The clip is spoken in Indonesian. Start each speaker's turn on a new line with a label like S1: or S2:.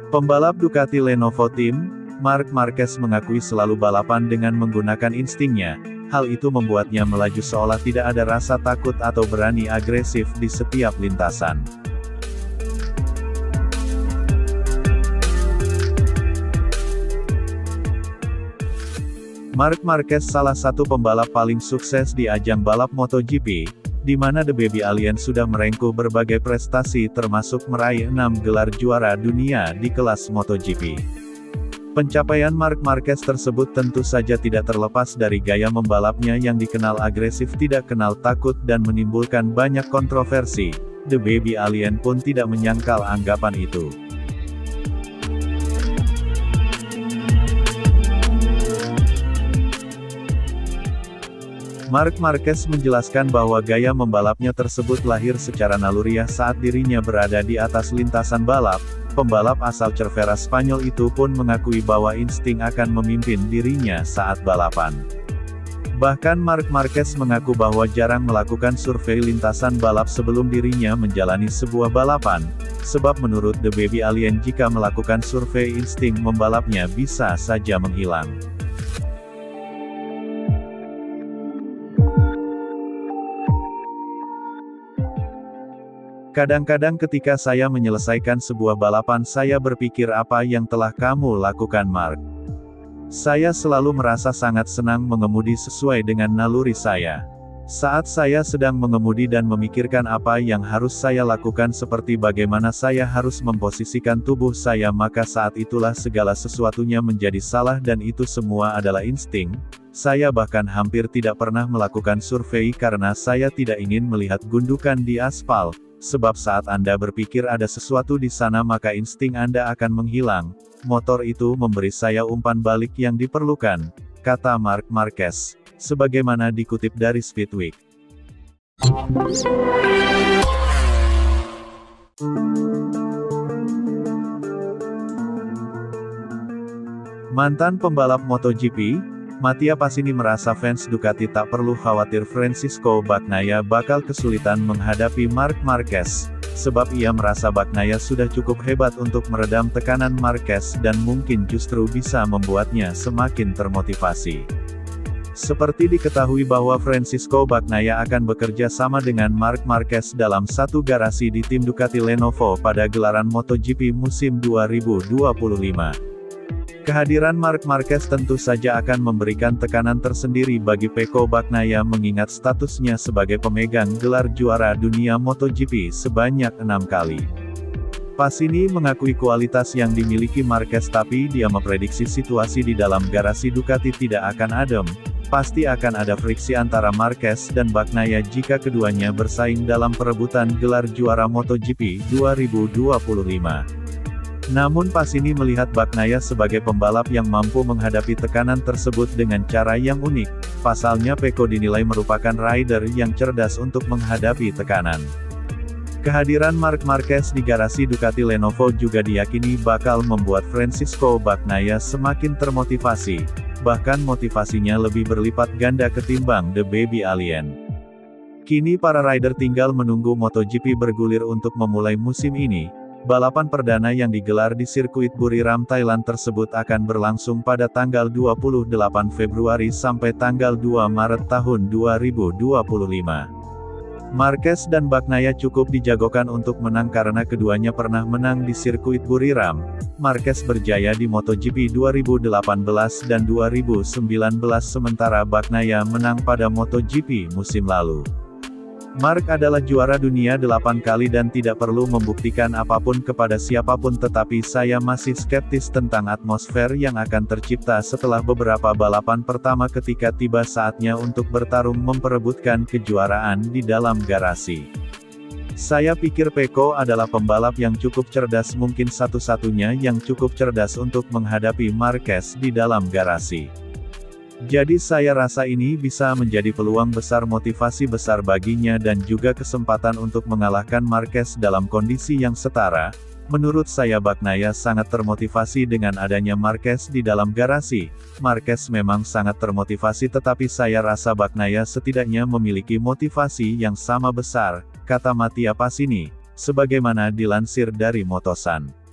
S1: Pembalap Ducati Lenovo Team, Marc Marquez mengakui selalu balapan dengan menggunakan instingnya. Hal itu membuatnya melaju seolah tidak ada rasa takut atau berani agresif di setiap lintasan. Marc Marquez salah satu pembalap paling sukses di ajang balap MotoGP, di mana The Baby Alien sudah merengkuh berbagai prestasi termasuk meraih 6 gelar juara dunia di kelas MotoGP. Pencapaian Marc Marquez tersebut tentu saja tidak terlepas dari gaya membalapnya yang dikenal agresif, tidak kenal takut dan menimbulkan banyak kontroversi. The Baby Alien pun tidak menyangkal anggapan itu. Marc Marquez menjelaskan bahwa gaya membalapnya tersebut lahir secara naluriah saat dirinya berada di atas lintasan balap. Pembalap asal Cervera Spanyol itu pun mengakui bahwa insting akan memimpin dirinya saat balapan. Bahkan Marc Marquez mengaku bahwa jarang melakukan survei lintasan balap sebelum dirinya menjalani sebuah balapan, sebab menurut The Baby Alien jika melakukan survei insting membalapnya bisa saja menghilang. Kadang-kadang ketika saya menyelesaikan sebuah balapan saya berpikir apa yang telah kamu lakukan Marc. Saya selalu merasa sangat senang mengemudi sesuai dengan naluri saya. Saat saya sedang mengemudi dan memikirkan apa yang harus saya lakukan seperti bagaimana saya harus memposisikan tubuh saya, maka saat itulah segala sesuatunya menjadi salah dan itu semua adalah insting. Saya bahkan hampir tidak pernah melakukan survei karena saya tidak ingin melihat gundukan di aspal. Sebab saat Anda berpikir ada sesuatu di sana maka insting Anda akan menghilang. Motor itu memberi saya umpan balik yang diperlukan, kata Marc Marquez. Sebagaimana dikutip dari Speedweek. Mantan pembalap MotoGP, Mattia Pasini merasa fans Ducati tak perlu khawatir Francisco Bagnaia bakal kesulitan menghadapi Marc Marquez, sebab ia merasa Bagnaia sudah cukup hebat untuk meredam tekanan Marquez dan mungkin justru bisa membuatnya semakin termotivasi. Seperti diketahui bahwa Francisco Bagnaia akan bekerja sama dengan Marc Marquez dalam satu garasi di tim Ducati Lenovo pada gelaran MotoGP musim 2025. Kehadiran Marc Marquez tentu saja akan memberikan tekanan tersendiri bagi Pecco Bagnaia mengingat statusnya sebagai pemegang gelar juara dunia MotoGP sebanyak 6 kali. Pasini mengakui kualitas yang dimiliki Marquez tapi dia memprediksi situasi di dalam garasi Ducati tidak akan adem. Pasti akan ada friksi antara Marquez dan Bagnaia jika keduanya bersaing dalam perebutan gelar juara MotoGP 2025. Namun Pasini melihat Bagnaia sebagai pembalap yang mampu menghadapi tekanan tersebut dengan cara yang unik. Pasalnya Pecco dinilai merupakan rider yang cerdas untuk menghadapi tekanan. Kehadiran Marc Marquez di garasi Ducati Lenovo juga diyakini bakal membuat Francisco Bagnaia semakin termotivasi. Bahkan motivasinya lebih berlipat ganda ketimbang The Baby Alien. Kini para rider tinggal menunggu MotoGP bergulir untuk memulai musim ini. Balapan perdana yang digelar di sirkuit Buriram, Thailand tersebut akan berlangsung pada tanggal 28 Februari sampai tanggal 2 Maret tahun 2025. Marquez dan Bagnaia cukup dijagokan untuk menang karena keduanya pernah menang di sirkuit Buriram. Marquez berjaya di MotoGP 2018 dan 2019 sementara Bagnaia menang pada MotoGP musim lalu. Marc adalah juara dunia 8 kali dan tidak perlu membuktikan apapun kepada siapapun, tetapi saya masih skeptis tentang atmosfer yang akan tercipta setelah beberapa balapan pertama ketika tiba saatnya untuk bertarung memperebutkan kejuaraan di dalam garasi. Saya pikir Pecco adalah pembalap yang cukup cerdas, mungkin satu-satunya yang cukup cerdas untuk menghadapi Marquez di dalam garasi. Jadi saya rasa ini bisa menjadi peluang besar, motivasi besar baginya dan juga kesempatan untuk mengalahkan Marquez dalam kondisi yang setara. Menurut saya Bagnaia sangat termotivasi dengan adanya Marquez di dalam garasi. Marquez memang sangat termotivasi tetapi saya rasa Bagnaia setidaknya memiliki motivasi yang sama besar, kata Mattia Pasini, sebagaimana dilansir dari Motosan.